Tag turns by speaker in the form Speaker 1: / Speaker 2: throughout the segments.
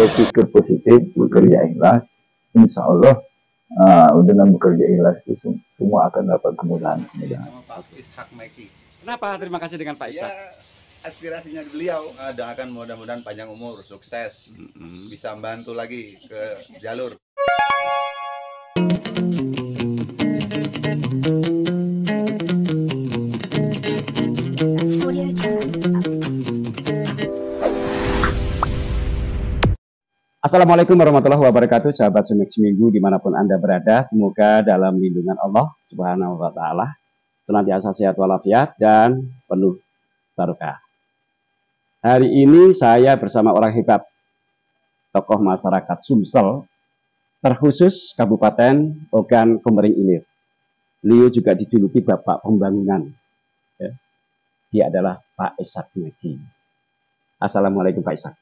Speaker 1: berpikir positif, bekerja ikhlas, insya Allah dengan bekerja ikhlas itu semua akan dapat kemudahan-kemudahan.
Speaker 2: Pak Ishak Meki.
Speaker 3: Kenapa? Terima kasih dengan Pak Ishak.
Speaker 2: Ya, aspirasinya beliau doakan mudah-mudahan panjang umur, sukses, bisa membantu lagi ke jalur.
Speaker 3: Assalamualaikum warahmatullahi wabarakatuh, sahabat Sumex Minggu dimanapun Anda berada. Semoga dalam lindungan Allah Subhanahu wa Ta'ala senantiasa sehat walafiat dan penuh barokah. Hari ini saya bersama orang hebat, tokoh masyarakat Sumsel, terkhusus Kabupaten Ogan Komering Ilir. Beliau juga dijuluki Bapak Pembangunan. Dia adalah Pak Ishak Meki. Assalamualaikum Pak Ishak.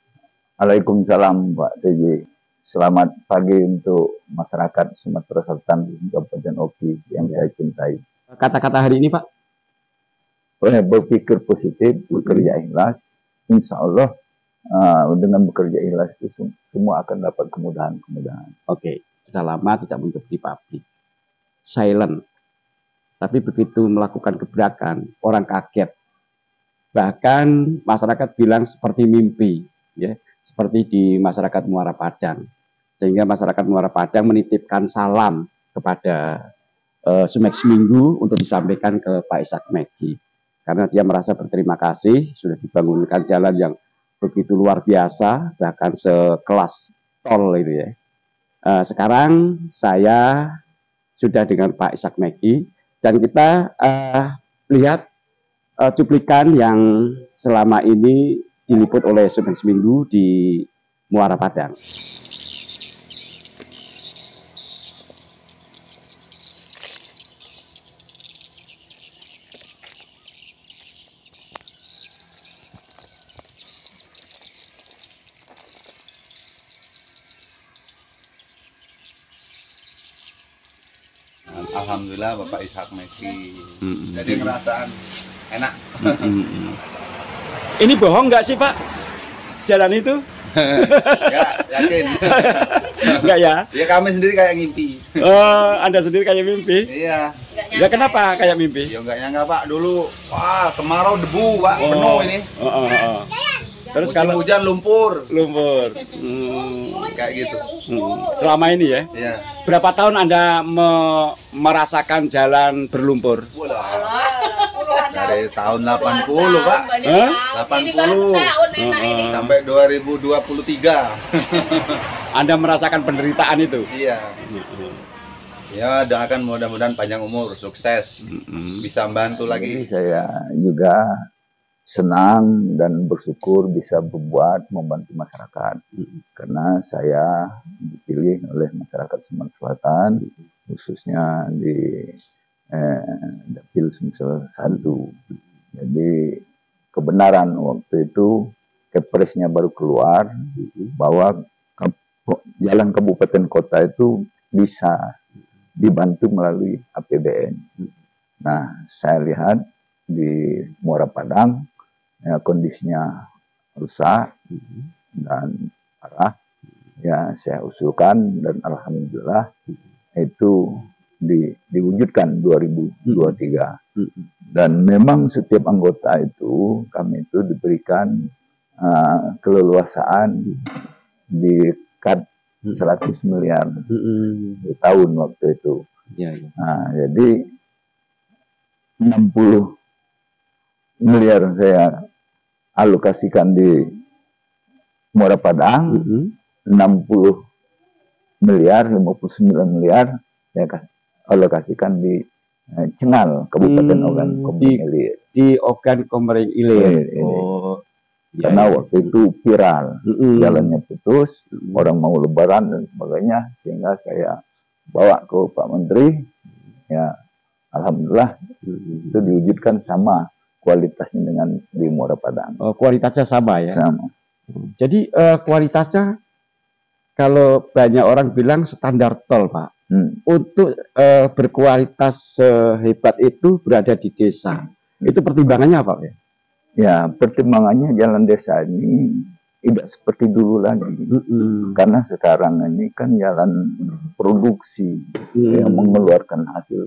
Speaker 1: Waalaikumsalam Pak TJ. Selamat pagi untuk masyarakat Sumatera Selatan Kabupaten Oki yang saya cintai.
Speaker 3: Kata-kata hari ini Pak?
Speaker 1: Berpikir positif, bekerja ikhlas, insya Allah dengan bekerja ikhlas itu semua akan dapat kemudahan-kemudahan.
Speaker 3: Oke, sudah lama tidak muncul di publik. Silent. Tapi begitu melakukan gebrakan, orang kaget. Bahkan masyarakat bilang seperti mimpi, ya. Seperti di masyarakat Muara Padang, sehingga masyarakat Muara Padang menitipkan salam kepada Sumex Minggu untuk disampaikan ke Pak Ishak Meki, karena dia merasa berterima kasih sudah dibangunkan jalan yang begitu luar biasa, bahkan sekelas tol itu ya. Sekarang saya sudah dengan Pak Ishak Meki dan kita lihat cuplikan yang selama ini diliput oleh Sumex Minggu di Muara Padang.
Speaker 2: Alhamdulillah Bapak Ishak Meki. Jadi ngerasaan enak.
Speaker 3: Ini bohong nggak sih Pak? Jalan itu?
Speaker 2: Ya, yakin.
Speaker 3: Enggak ya?
Speaker 2: Ya kami sendiri kayak ngimpi.
Speaker 3: Oh, Anda sendiri kayak mimpi?
Speaker 2: Iya.
Speaker 3: Ya kenapa kayak mimpi?
Speaker 2: Ya enggak nyangka Pak, dulu wah kemarau debu Pak, penuh ini.
Speaker 3: Terus
Speaker 2: musim
Speaker 3: kalau
Speaker 2: hujan lumpur. Kayak gitu.
Speaker 3: Selama ini ya?
Speaker 2: Iya.
Speaker 3: Berapa tahun Anda merasakan jalan berlumpur?
Speaker 2: Dari tahun 80 Pak. 80 sampai 2023.
Speaker 3: Anda merasakan penderitaan itu?
Speaker 2: Iya. Ya doakan mudah-mudahan panjang umur, sukses, bisa membantu lagi.
Speaker 1: Jadi saya juga senang dan bersyukur bisa membantu masyarakat, karena saya dipilih oleh masyarakat Sumatera Selatan, khususnya di Dapil Sumsel 1. Jadi kebenaran waktu itu Kepresnya baru keluar bahwa jalan kabupaten kota itu bisa dibantu melalui APBN. Nah, saya lihat di Muara Padang ya, kondisinya rusak dan parah. Ya, saya usulkan dan alhamdulillah itu diwujudkan 2023. Dan memang setiap anggota itu kami itu diberikan keleluasaan di cut 100 miliar di tahun waktu itu. Nah, jadi 60 miliar saya alokasikan di Muara Padang, 60 miliar, 59 miliar saya alokasikan di Cengal, Kabupaten Ogan Komering Ilir.
Speaker 3: Di Ogan Komering Ilir.
Speaker 1: Oh, karena waktu itu viral, jalannya putus, orang mau lebaran dan sebagainya, sehingga saya bawa ke Pak Menteri. Ya, alhamdulillah itu diwujudkan sama kualitasnya dengan di Muara Padang.
Speaker 3: Oh, kualitasnya sama ya? Sama. Jadi kualitasnya kalau banyak orang bilang standar tol Pak. Untuk berkualitas sehebat itu berada di desa. Itu pertimbangannya apa ya?
Speaker 1: Ya, pertimbangannya jalan desa ini tidak seperti dulu lagi. Karena sekarang ini kan jalan produksi yang mengeluarkan hasil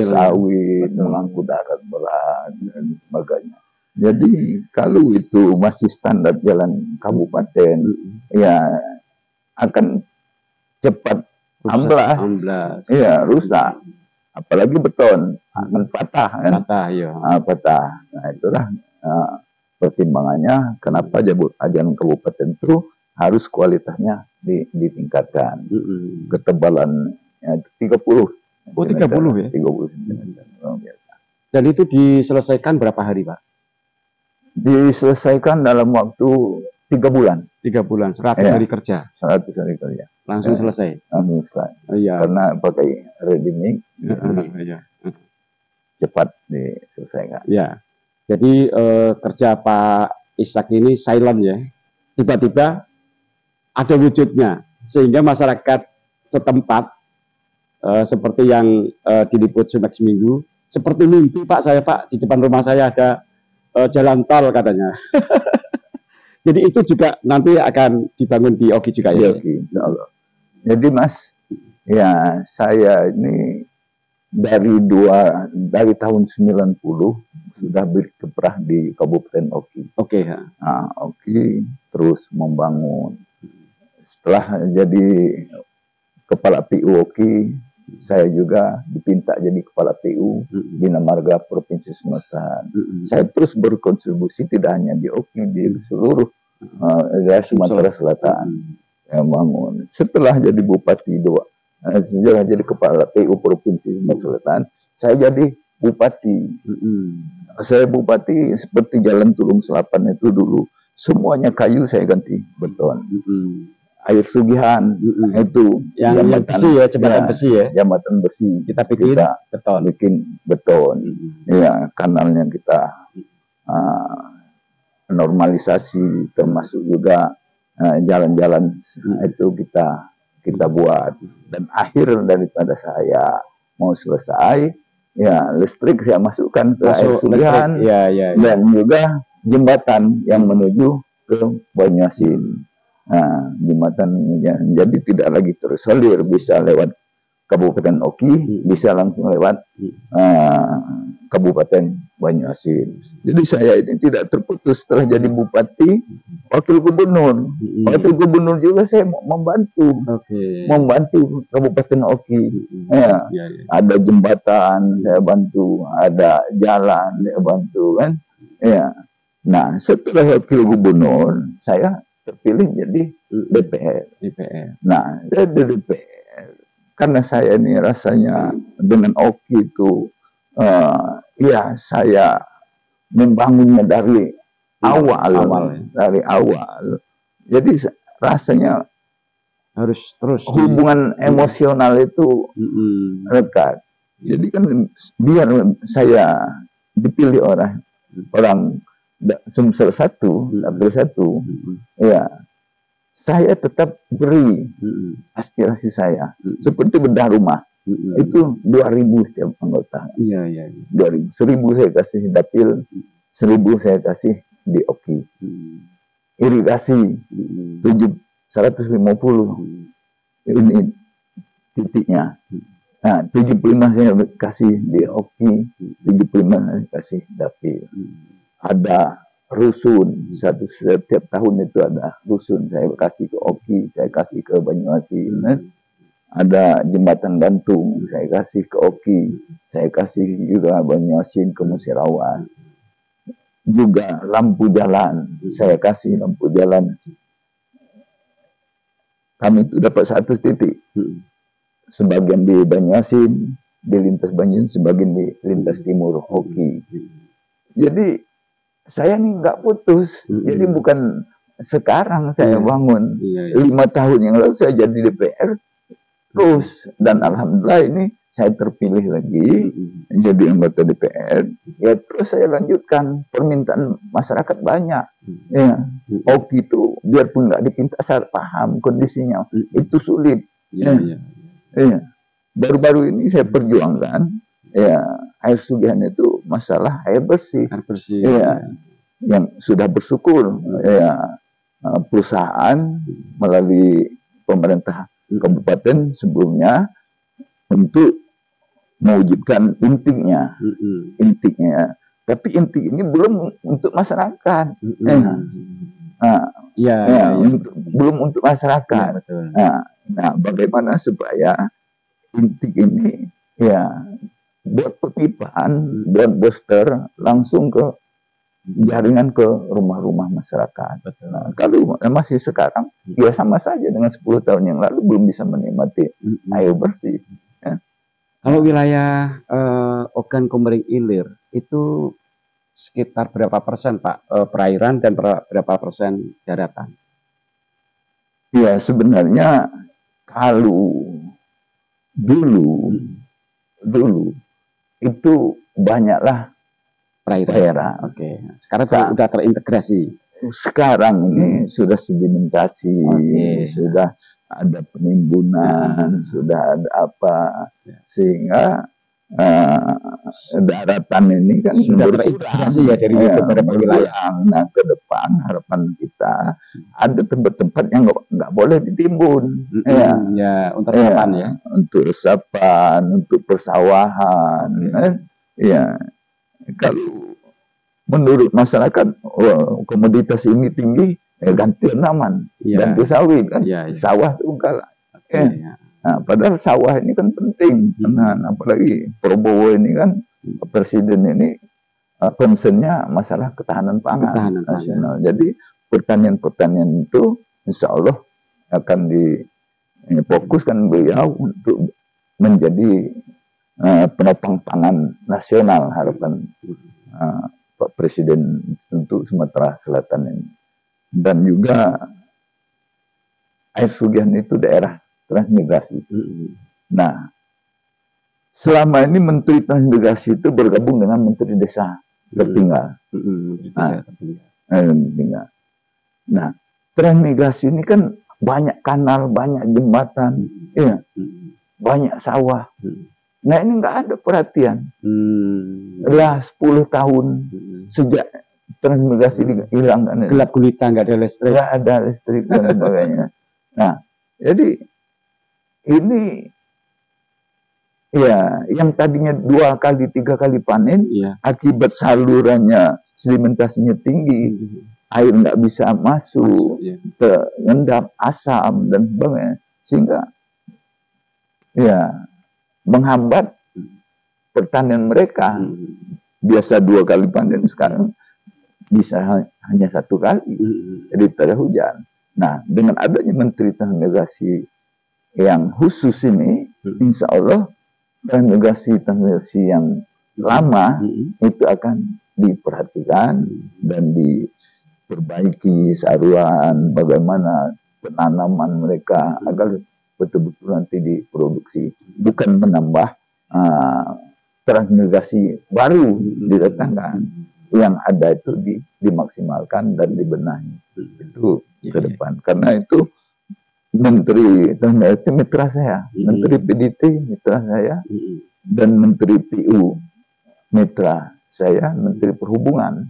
Speaker 1: sawit, mengangkut alat berat dan sebagainya. Jadi kalau itu masih standar jalan kabupaten, ya akan cepat amblas, ya rusak. Apalagi beton akan patah kan? Patah. Nah itulah pertimbangannya kenapa jalan kabupaten itu harus kualitasnya ditingkatkan. Ketebalan 30.
Speaker 3: Oh 30 ya?
Speaker 1: 30 biasa.
Speaker 3: Dan itu diselesaikan berapa hari Pak?
Speaker 1: Diselesaikan dalam waktu 3 bulan.
Speaker 3: 3 bulan, 100 hari kerja.
Speaker 1: 100 hari kerja.
Speaker 3: Langsung selesai.
Speaker 1: Langsung selesai.
Speaker 3: Iya.
Speaker 1: Karena pakai ready mix, cepat diselesaikan.
Speaker 3: Ya. Jadi kerja Pak Ishak ini silent ya. Tiba-tiba ada wujudnya sehingga masyarakat setempat seperti yang diliput Sumex Minggu, seperti mimpi Pak saya Pak, di depan rumah saya ada jalan tol katanya. Jadi itu juga nanti akan dibangun di Oki juga ya?
Speaker 1: Oki, insya Allah. Jadi Mas, ya saya ini dari tahun 90 sudah berkiprah di Kabupaten Oki.
Speaker 3: Oke.
Speaker 1: Nah, Oki terus membangun. Setelah jadi kepala PU Oki, saya juga dipinta jadi kepala PU Bina Marga Provinsi Sumatera. Saya terus berkontribusi tidak hanya di Oki, di seluruh Sumatera Selatan. Saya bangun. Setelah jadi bupati setelah jadi kepala PU Provinsi Sumatera Selatan, saya jadi bupati. Saya bupati seperti Jalan Tulung Selapan itu dulu, semuanya kayu saya ganti beton. Air Sugihan itu
Speaker 3: yang besi ya, jembatan besi ya,
Speaker 1: jembatan besi
Speaker 3: kita bikin
Speaker 1: beton. Ya, kanalnya kita normalisasi, termasuk juga jalan-jalan itu kita buat. Dan akhir daripada saya mau selesai, ya listrik saya masukkan ke Air Sugihan, dan juga jembatan yang menuju ke Banyuasin. Nah, jembatan jadi tidak lagi terisolir, bisa lewat Kabupaten Oki, bisa langsung lewat Kabupaten Banyuasin. Jadi saya ini tidak terputus setelah jadi bupati, wakil gubernur. Wakil gubernur juga saya membantu, membantu Kabupaten Oki. Ada jembatan saya bantu, ada jalan saya bantu kan. Ya. Nah, setelah wakil gubernur, saya terpilih jadi DPR. Nah, jadi DPR. Karena saya ini rasanya dengan Oki itu, ya saya membangunnya dari awal. Dari awal. Jadi rasanya
Speaker 3: harus terus
Speaker 1: hubungan emosional itu rekat. Jadi kan biar saya dipilih orang Sumsel 1, April 1, ya saya tetap beri aspirasi saya. Seperti bedah rumah, itu 2.000 setiap anggota. 2.000, 1.000 saya kasih dapil, 1.000 saya kasih di Oki. Irigasi 150, ini titiknya. Nah, 75 saya kasih di Oki, 75 saya kasih dapil. Ada rusun, setiap tahun itu ada rusun, saya kasih ke Oki, saya kasih ke Banyuasin. Ada jembatan gantung, saya kasih ke Oki, saya kasih juga Banyuasin ke Musirawas. Juga lampu jalan, saya kasih lampu jalan. Kami itu dapat 1 titik, sebagian di Banyuasin, di lintas Banyuasin, sebagian di lintas timur Oki. Jadi saya nih nggak putus. Jadi bukan sekarang saya bangun. 5 tahun yang lalu saya jadi DPR terus, dan alhamdulillah ini saya terpilih lagi jadi anggota DPR. Ya terus saya lanjutkan, permintaan masyarakat banyak. Ya, Oki itu biarpun nggak dipinta, saya paham kondisinya itu sulit. Baru-baru ini saya perjuangkan. Ya, Air Sugihan itu masalah air bersih. Ya, yang sudah bersyukur. Ya, perusahaan melalui pemerintah kabupaten sebelumnya untuk mewujudkan intinya. Tapi inti ini belum untuk masyarakat. Belum untuk masyarakat. Nah, bagaimana supaya inti ini ya buat perpipaan, buat booster langsung ke jaringan ke rumah-rumah masyarakat. Nah, kalau masih sekarang ya sama saja dengan 10 tahun yang lalu belum bisa menikmati air bersih. Ya.
Speaker 3: Kalau wilayah Ogan Komering Ilir itu sekitar berapa persen Pak perairan dan berapa persen daratan?
Speaker 1: Ya sebenarnya kalau dulu itu banyaklah perairan.
Speaker 3: Oke. Sekarang sudah terintegrasi.
Speaker 1: Sekarang ini sudah sedimentasi, sudah ada penimbunan, sudah ada apa, sehingga daratan ini kan
Speaker 3: sudah terintegrasi ya dari beberapa wilayah.
Speaker 1: Nah, ke depan harapan kita ada tempat-tempat yang nggak boleh ditimbun,
Speaker 3: untuk resapan ya,
Speaker 1: untuk resapan, untuk persawahan, ya. Kalau menurut masyarakat komoditas ini tinggi, ganti tanaman, ganti sawit kan, sawah itu enggak lah. Nah, padahal sawah ini kan penting, nah, apalagi Prabowo ini kan presiden ini concernnya masalah ketahanan pangan nasional. Jadi pertanian-pertanian itu insya Allah akan difokuskan beliau untuk menjadi penopang pangan nasional, harapan Pak Presiden untuk Sumatera Selatan ini. Dan juga air Sugihan itu daerah transmigrasi. Nah, selama ini Menteri Transmigrasi itu bergabung dengan Menteri Desa tertinggal. Nah, transmigrasi ini kan banyak kanal, banyak jembatan, banyak sawah. Nah, ini nggak ada perhatian. Lah 10 tahun sejak transmigrasi dihilangkan.
Speaker 3: Gelap gulita, nggak ada listrik.
Speaker 1: Nggak ada listrik dan sebagainya. Nah, jadi ini ya yang tadinya 2 kali 3 kali panen, akibat salurannya sedimentasinya tinggi, air nggak bisa masuk, terendam asam dan sebagainya, sehingga ya menghambat pertanian mereka. Biasa 2 kali panen, sekarang bisa hanya 1 kali, jadi tidak ada hujan. Nah, dengan adanya Menteri Transmigrasi yang khusus ini, insya Allah transmigrasi yang lama itu akan diperhatikan dan diperbaiki saluran, bagaimana penanaman mereka agar betul-betul nanti diproduksi, bukan menambah transmigrasi baru didatangkan. Yang ada itu dimaksimalkan dan dibenahi itu ke depan. Karena itu Menteri Transmigrasi mitra saya, Menteri PDT mitra saya, dan Menteri PU mitra saya, Menteri Perhubungan,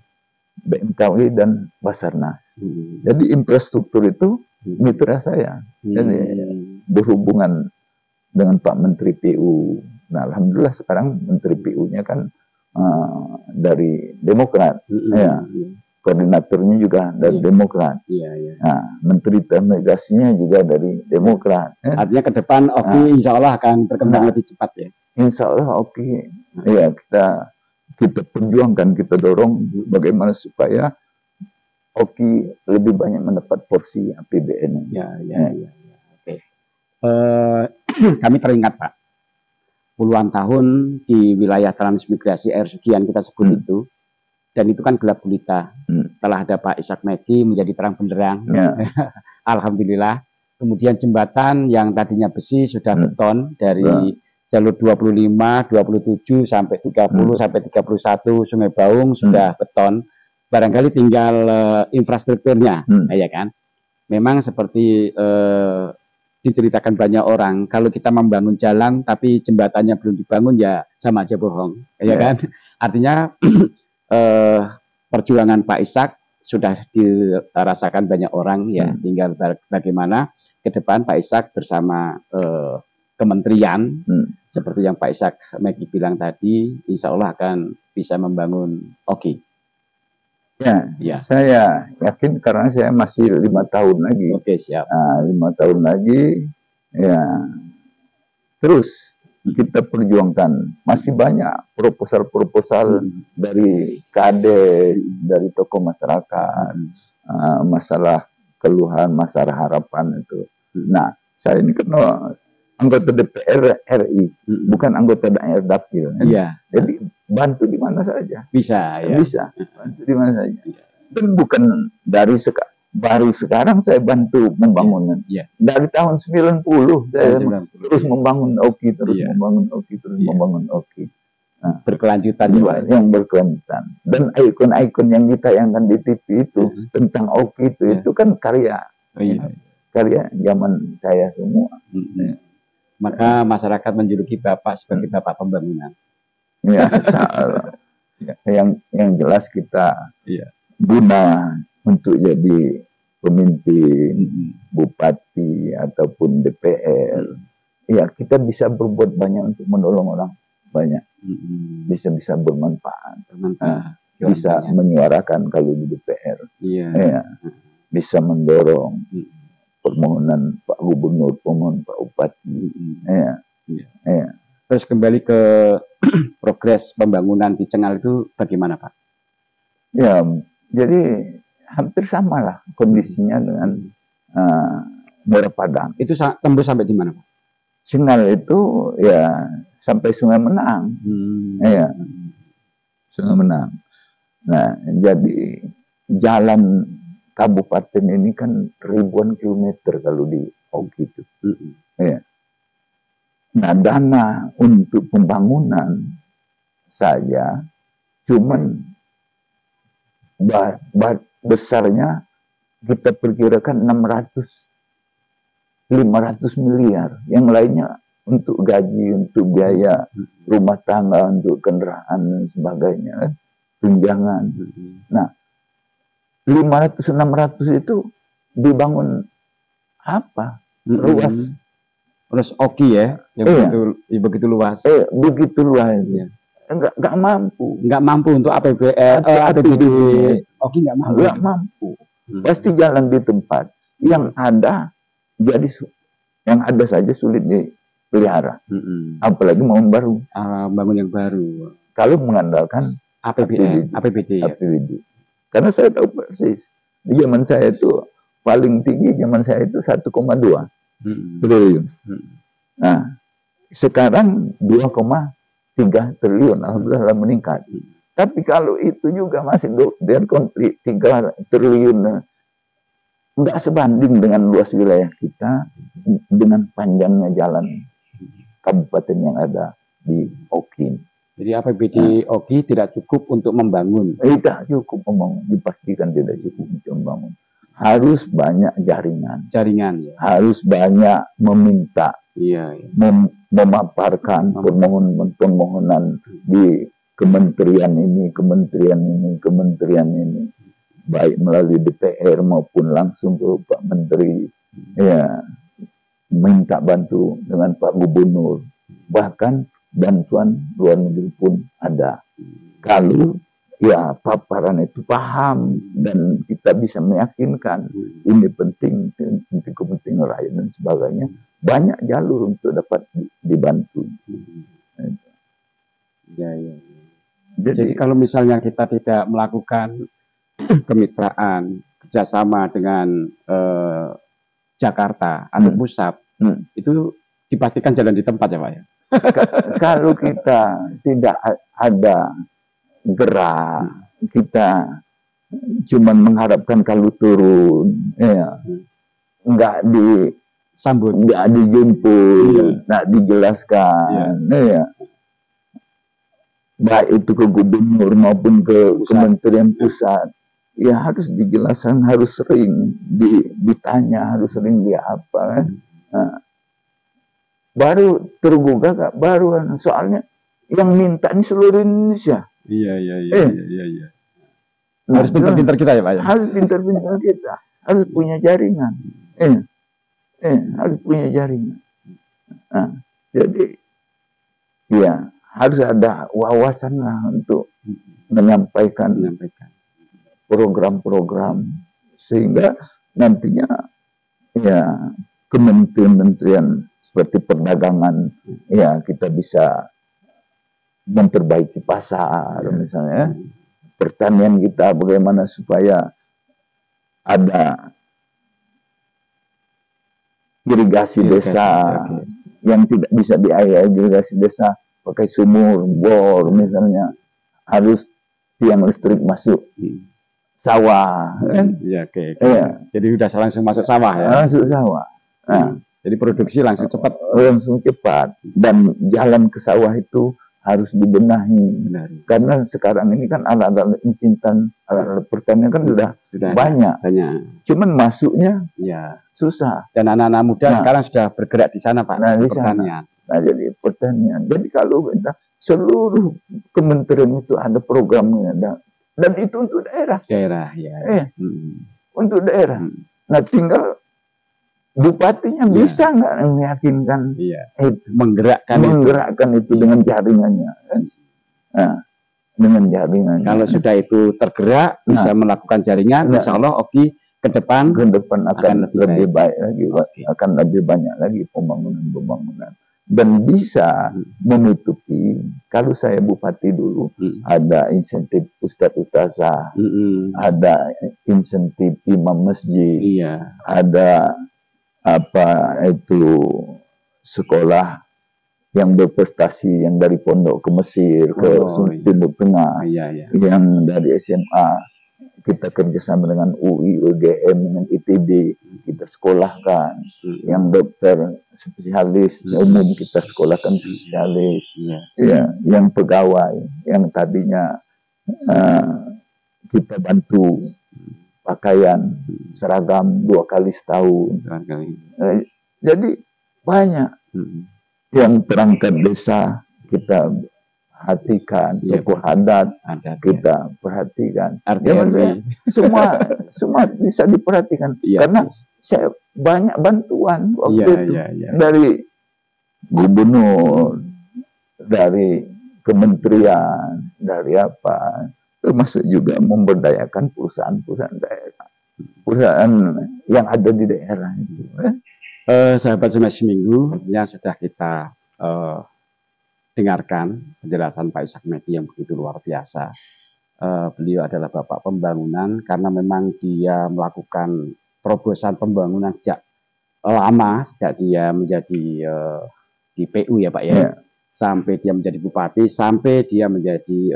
Speaker 1: BMKW dan Basarnas. Jadi infrastruktur itu mitra saya. Jadi berhubungan dengan Pak Menteri PU. Nah, alhamdulillah sekarang Menteri PU-nya kan dari Demokrat, koordinatornya juga dari Demokrat. Nah, Menteri Transmigrasinya juga dari Demokrat.
Speaker 3: Artinya ke depan Oki insya Allah akan berkembang lebih cepat ya.
Speaker 1: Insya Allah Oki, ya kita perjuangkan, kita dorong bagaimana supaya Oki lebih banyak mendapat porsi APBN.
Speaker 3: Oke. Kami teringat Pak, puluhan tahun di wilayah transmigrasi air Sugihan kita sebut itu, dan itu kan gelap gulita. Setelah ada Pak Ishak Meki menjadi terang benderang, alhamdulillah. Kemudian jembatan yang tadinya besi sudah beton dari jalur 25, 27 sampai 30 sampai 31 Sungai Baung sudah beton. Barangkali tinggal infrastrukturnya, ya kan? Memang seperti diceritakan banyak orang, kalau kita membangun jalan tapi jembatannya belum dibangun ya sama aja bohong, ya kan? Artinya perjuangan Pak Ishak sudah dirasakan banyak orang ya. Tinggal bagaimana ke depan Pak Ishak bersama kementerian seperti yang Pak Ishak Meki bilang tadi, insya Allah akan bisa membangun OKI.
Speaker 1: Ya, saya yakin karena saya masih 5 tahun lagi.
Speaker 3: Oke, siap.
Speaker 1: 5 tahun lagi, ya terus kita perjuangkan. Masih banyak proposal-proposal dari kades, dari tokoh masyarakat, masalah keluhan, masalah harapan itu. Nah, saya ini kan anggota DPR RI, bukan anggota daerah dapil.
Speaker 3: Iya.
Speaker 1: Jadi bantu di mana saja.
Speaker 3: Bisa, ya.
Speaker 1: Bisa, bantu di mana saja. Dan bukan dari baru sekarang saya bantu pembangunan. Dari tahun 90 saya terus membangun OKI, terus membangun OKI, terus membangun OKI. Nah,
Speaker 3: berkelanjutan
Speaker 1: yang berkelanjutan. Dan ikon-ikon yang ditayangkan di TV itu tentang OKI itu kan karya. Karya zaman saya semua.
Speaker 3: Maka masyarakat menjuluki Bapak sebagai Bapak Pembangunan.
Speaker 1: Ya, yang jelas kita guna untuk jadi pemimpin, bupati ataupun DPR, ya kita bisa berbuat banyak untuk menolong orang banyak, bisa bermanfaat, bisa menyuarakan kalau di DPR, ya, bisa mendorong permohonan Pak Gubernur, permohonan Pak Bupati, ya.
Speaker 3: Terus kembali ke progres pembangunan di Cengal itu bagaimana, Pak?
Speaker 1: Ya, jadi hampir sama lah kondisinya dengan Muara Padang.
Speaker 3: Itu tembus sampai di mana, Pak?
Speaker 1: Cengal itu ya sampai Sungai Menang. Ya, Sungai Menang. Nah, jadi jalan kabupaten ini kan ribuan kilometer kalau di OKI itu. Ya. Nah, dana untuk pembangunan saja cuman besarnya kita perkirakan 500 miliar. Yang lainnya untuk gaji, untuk biaya rumah tangga, untuk kendaraan dan sebagainya, tunjangan. Nah, 500-600 itu dibangun apa? Luas.
Speaker 3: Terus OKI ya, begitu luas.
Speaker 1: Begitu luas. Enggak mampu.
Speaker 3: Enggak mampu untuk APBD. OKI enggak mampu.
Speaker 1: Enggak mampu. Pasti jalan di tempat. Yang ada saja sulit dipelihara. Apalagi mau baru.
Speaker 3: Bangun yang baru.
Speaker 1: Kalau mengandalkan
Speaker 3: APBD.
Speaker 1: Karena saya tahu persis. Di zaman saya itu paling tinggi zaman saya itu 1,2 triliun. Nah, sekarang 2,3 triliun, alhamdulillah meningkat. Tapi kalau itu juga masih dari konflik 3 triliun, nggak sebanding dengan luas wilayah kita, dengan panjangnya jalan kabupaten yang ada di OKI.
Speaker 3: Jadi APBD OKI tidak cukup untuk membangun.
Speaker 1: Tidak cukup membangun, dipastikan tidak cukup untuk membangun. Harus banyak jaringan.
Speaker 3: Ya.
Speaker 1: Harus banyak meminta. Memaparkan permohonan di kementerian ini. Baik melalui DPR maupun langsung ke Pak Menteri. Ya, minta bantu dengan Pak Gubernur. Bahkan bantuan luar negeri pun ada. Kalau ya paparan itu paham dan kita bisa meyakinkan ini penting untuk kepentingan rakyat dan sebagainya, banyak jalur untuk dapat dibantu.
Speaker 3: Jadi kalau misalnya kita tidak melakukan kemitraan kerjasama dengan Jakarta atau pusat, itu dipastikan jalan di tempat ya Pak ya.
Speaker 1: Kalau kita tidak ada gerak, kita cuma mengharapkan kalau turun, nggak disambut, nggak dijemput, nggak dijelaskan, baik itu ke gubernur maupun ke kementerian pusat, ya harus dijelaskan, harus sering ditanya, harus sering apa, baru tergugah, baru soalnya yang minta ini seluruh Indonesia.
Speaker 3: Iya. Harus pintar-pintar kita ya Pak ya.
Speaker 1: Harus pintar-pintar kita, harus punya jaringan. Harus punya jaringan. Nah, jadi ya harus ada wawasan lah untuk menyampaikan program-program sehingga nantinya ya kementerian-kementerian seperti perdagangan ya kita bisa memperbaiki pasar misalnya, pertanian kita bagaimana supaya ada irigasi desa yang tidak bisa diairi, irigasi desa pakai sumur, bor misalnya, harus tiang listrik masuk sawah kan?
Speaker 3: Ya, jadi udah langsung masuk sawah ya.
Speaker 1: Masuk sawah. Nah,
Speaker 3: jadi produksi langsung cepat.
Speaker 1: Langsung cepat. Dan jalan ke sawah itu harus dibenahi. Benar. Karena sekarang ini kan alat-alat insitan, alat-alat pertanian kan sudah banyak. Cuman masuknya susah.
Speaker 3: Dan anak-anak muda sekarang sudah bergerak di sana Pak.
Speaker 1: Nah, di pertanian. Nah, jadi pertanian. Jadi kalau kita seluruh kementerian itu ada programnya, dan itu untuk daerah. Untuk daerah. Nah, tinggal bupatinya bisa nggak meyakinkan menggerakkan itu dengan jaringannya kan? Nah, dengan jaringannya.
Speaker 3: Kalau sudah itu tergerak bisa melakukan jaringan, insya Allah ke depan
Speaker 1: akan lebih baik lagi, akan lebih banyak lagi pembangunan dan bisa menutupi. Kalau saya bupati dulu ada insentif ustadz-ustazah, ada insentif imam masjid, ada apa itu sekolah yang berprestasi yang dari pondok ke Mesir ke Timur Tengah, yang dari SMA kita kerjasama dengan UI, UGM, dengan ITB kita sekolahkan, yang dokter spesialis umum kita sekolahkan spesialis, yang pegawai yang tadinya kita bantu pakaian seragam 2 kali setahun. Jadi banyak yang perangkat desa kita perhatikan, tokoh adat kita perhatikan. Semua bisa diperhatikan karena saya banyak bantuan waktu itu dari gubernur, dari kementerian, dari apa, termasuk juga memberdayakan perusahaan-perusahaan daerah, perusahaan yang ada di daerah itu.
Speaker 3: Sahabat Semai Seminggu yang sudah kita dengarkan penjelasan Pak Ishak Mehdi yang begitu luar biasa. Beliau adalah bapak pembangunan karena memang dia melakukan terobosan pembangunan sejak lama, sejak dia menjadi di PU ya Pak ya. Sampai dia menjadi bupati, sampai dia menjadi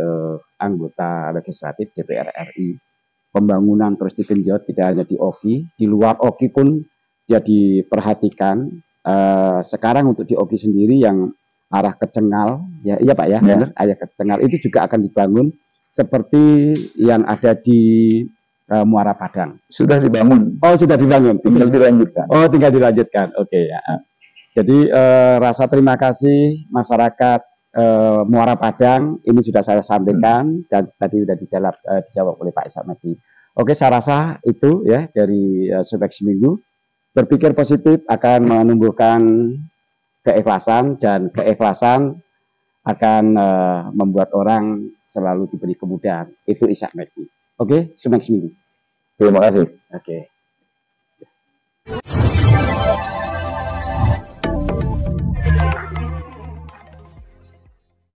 Speaker 3: anggota legislatif DPR RI. Pembangunan terus digenjot, tidak hanya di OKI, di luar OKI pun dia diperhatikan. Sekarang untuk di OKI sendiri yang arah ke Cengal, iya Pak ya, benar, arah ke Cengal itu juga akan dibangun seperti yang ada di Muara Padang.
Speaker 1: Sudah dibangun.
Speaker 3: Oh, sudah dibangun.
Speaker 1: Tinggal dilanjutkan.
Speaker 3: Oh, tinggal dilanjutkan. Oke ya. Jadi rasa terima kasih masyarakat Muara Padang ini sudah saya sampaikan dan tadi sudah dijawab oleh Pak Ishak Mehdi. Oke, saya rasa itu ya dari Sobat Seminggu. Berpikir positif akan menumbuhkan keikhlasan dan keikhlasan akan membuat orang selalu diberi kemudahan. Itu Ishak Mehdi. Oke, Sobat Seminggu.
Speaker 1: Terima kasih.
Speaker 3: Oke.